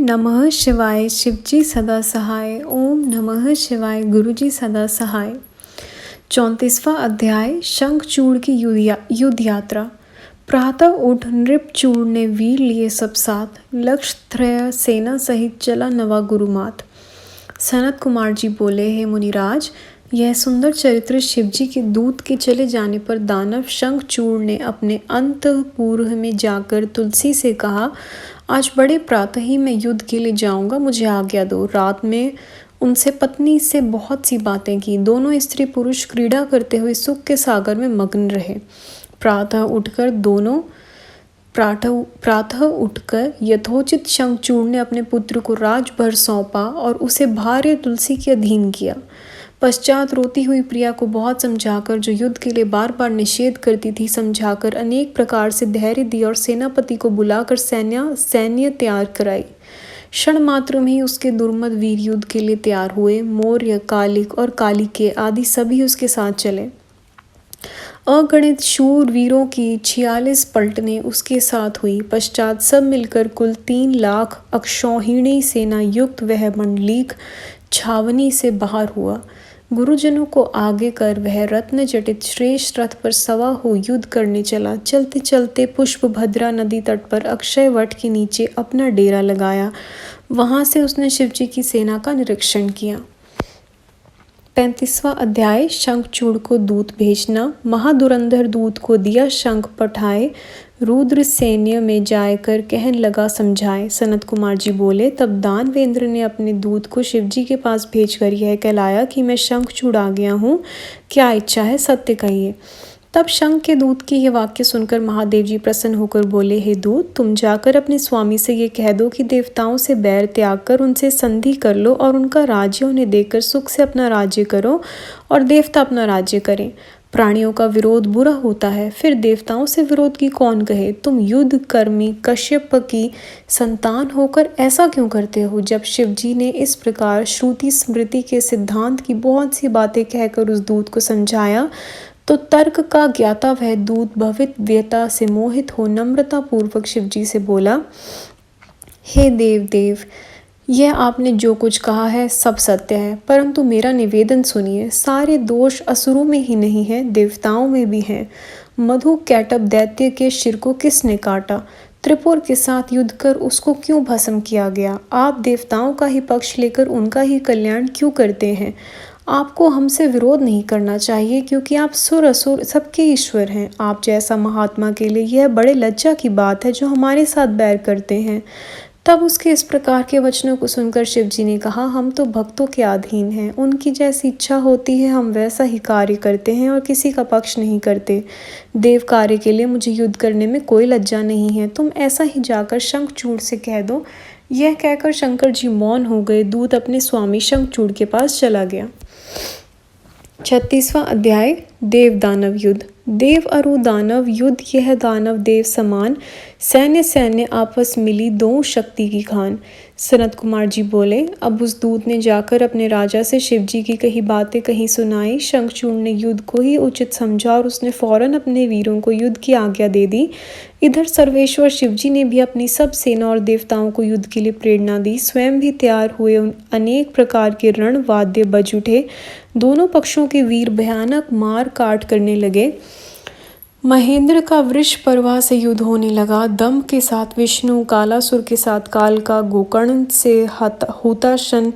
नमः शिवाय शिवजी सदा सहाय। ओम नमः शिवाय गुरुजी सदा सहाय। 34वां अध्याय शंखचूड़ की युद्ध यात्रा। प्रातः उठ नृपचूड़ ने वीर लिए सब साथ, लक्ष्य त्रय सेना सहित चला नवा गुरुमात। सनत कुमार जी बोले, हे मुनिराज, यह सुंदर चरित्र शिवजी के दूत के चले जाने पर दानव शंखचूड़ ने अपने अंतःपुर में जाकर तुलसी से कहा, आज बड़े प्रातः ही मैं युद्ध के लिए जाऊंगा, मुझे आज्ञा दो। रात में उनसे पत्नी से बहुत सी बातें की। दोनों स्त्री पुरुष क्रीड़ा करते हुए सुख के सागर में मग्न रहे। प्रातः उठकर यथोचित शंखचूड़ ने अपने पुत्र को राजभर सौंपा और उसे भार्य तुलसी के अधीन किया। पश्चात रोती हुई प्रिया को बहुत समझाकर, जो युद्ध के लिए बार बार निषेध करती थी, समझाकर अनेक प्रकार से धैर्य दिया और सेनापति को बुलाकर सैन्य तैयार कराई। क्षण मात्र में ही उसके दुर्मद वीर युद्ध के लिए तैयार हुए। मौर्य, कालिक और कालिके आदि सभी उसके साथ चले। अगणित शूर वीरों की 46 पलटनें उसके साथ हुई। पश्चात सब मिलकर कुल 3 लाख अक्षौहिणी सेना युक्त वह मंडलीक छावनी से बाहर हुआ। गुरुजनों को आगे कर वह रत्न जटित श्रेष्ठ रथ पर सवा हो युद्ध करने चला। चलते चलते पुष्पभद्रा नदी तट पर अक्षय वट के नीचे अपना डेरा लगाया। वहां से उसने शिवजी की सेना का निरीक्षण किया। 35वां अध्याय शंखचूड़ को दूत भेजना। महाधुरंधर दूत को दिया शंख पठाए, रुद्र सैन्य में जाकर कहन लगा समझाए। सनत कुमार जी बोले, तब दानवेंद्र ने अपने दूत को शिवजी के पास भेजकर यह कहलाया कि मैं शंखचूड़ आ गया हूँ, क्या इच्छा है सत्य कहिए। तब शंख के दूत की यह वाक्य सुनकर महादेव जी प्रसन्न होकर बोले, हे दूत, तुम जाकर अपने स्वामी से ये कह दो कि देवताओं से बैर त्याग कर उनसे संधि कर लो और उनका राज्य उन्हें देकर सुख से अपना राज्य करो और देवता अपना राज्य करें। प्राणियों का विरोध बुरा होता है, फिर देवताओं से विरोध की कौन कहे। तुम युद्ध कर्मी कश्यप की संतान होकर ऐसा क्यों करते हो। जब शिवजी ने इस प्रकार श्रुति स्मृति के सिद्धांत की बहुत सी बातें कहकर उस दूत को समझाया, तो तर्क का ज्ञाता वह दूत भवितव्यता से मोहित हो नम्रता पूर्वक शिवजी से बोला, हे देव, यह आपने जो कुछ कहा है सब सत्य है, परंतु मेरा निवेदन सुनिए। सारे दोष असुरों में ही नहीं है, देवताओं में भी हैं। मधु कैटभ दैत्य के शिर को किसने काटा। त्रिपुर के साथ युद्ध कर उसको क्यों भस्म किया गया। आप देवताओं का ही पक्ष लेकर उनका ही कल्याण क्यों करते हैं। आपको हमसे विरोध नहीं करना चाहिए, क्योंकि आप सुर असुर सबके ईश्वर हैं। आप जैसा महात्मा के लिए यह बड़े लज्जा की बात है जो हमारे साथ बैर करते हैं। तब उसके इस प्रकार के वचनों को सुनकर शिवजी ने कहा, हम तो भक्तों के अधीन हैं, उनकी जैसी इच्छा होती है हम वैसा ही कार्य करते हैं और किसी का पक्ष नहीं करते। देव कार्य के लिए मुझे युद्ध करने में कोई लज्जा नहीं है, तुम ऐसा ही जाकर शंखचूड़ से कह दो। यह कहकर शंकर जी मौन हो गए। दूत अपने स्वामी शंखचूड़ के पास चला गया। 36वां अध्याय देव दानव युद्ध। देव अरु दानव युद्ध। यह दानव देव समान, सैन्य आपस मिली दो शक्ति की खान। सनत कुमार जी बोले, अब उस दूत ने जाकर अपने राजा से शिवजी की कही बातें कहीं सुनाई। शंखचूड़ ने युद्ध को ही उचित समझा और उसने फौरन अपने वीरों को युद्ध की आज्ञा दे दी। इधर सर्वेश्वर शिवजी ने भी अपनी सब सेना और देवताओं को युद्ध के लिए प्रेरणा दी। स्वयं भी तैयार हुए। अनेक प्रकार के रण वाद्य बज उठे। दोनों पक्षों के वीर भयानक मार काट करने लगे। महेंद्र का वृष पर्वा से युद्ध होने लगा। दम्भ के साथ विष्णु, कालासुर के साथ काल का, गोकर्ण से हुताशन,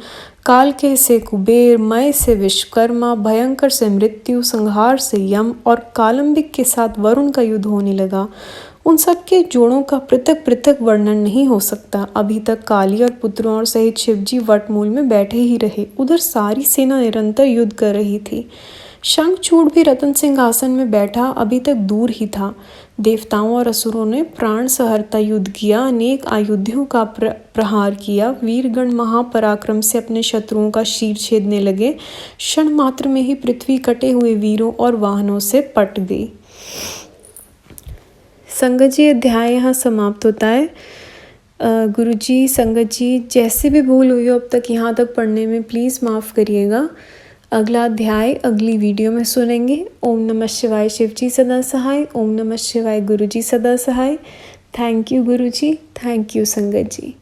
कालके से कुबेर, मय से विश्वकर्मा, भयंकर से मृत्यु, संहार से यम और कालंबिक के साथ वरुण का युद्ध होने लगा। उन सबके जोड़ों का पृथक पृथक वर्णन नहीं हो सकता। अभी तक काली और पुत्रों और सहित शिवजी वटमूल में बैठे ही रहे। उधर सारी सेना निरंतर युद्ध कर रही थी। शंखचूड़ भी रतन सिंहासन में बैठा अभी तक दूर ही था। देवताओं और असुरों ने प्राण सहरता युद्ध किया। अनेक आयुधियों का प्रहार किया। वीरगण महापराक्रम से अपने शत्रुओं का शीर छेदने लगे। क्षण मात्र में ही पृथ्वी कटे हुए वीरों और वाहनों से पट गई। संगत जी, अध्याय यहाँ समाप्त होता है। गुरुजी, संगत जी, जैसे भी भूल हुई हो अब तक यहाँ तक पढ़ने में प्लीज़ माफ़ करिएगा। अगला अध्याय अगली वीडियो में सुनेंगे। ओम नमः शिवाय शिवजी सदा सहाय। ओम नमः शिवाय गुरुजी सदा सहाय। थैंक यू गुरुजी, थैंक यू संगत जी।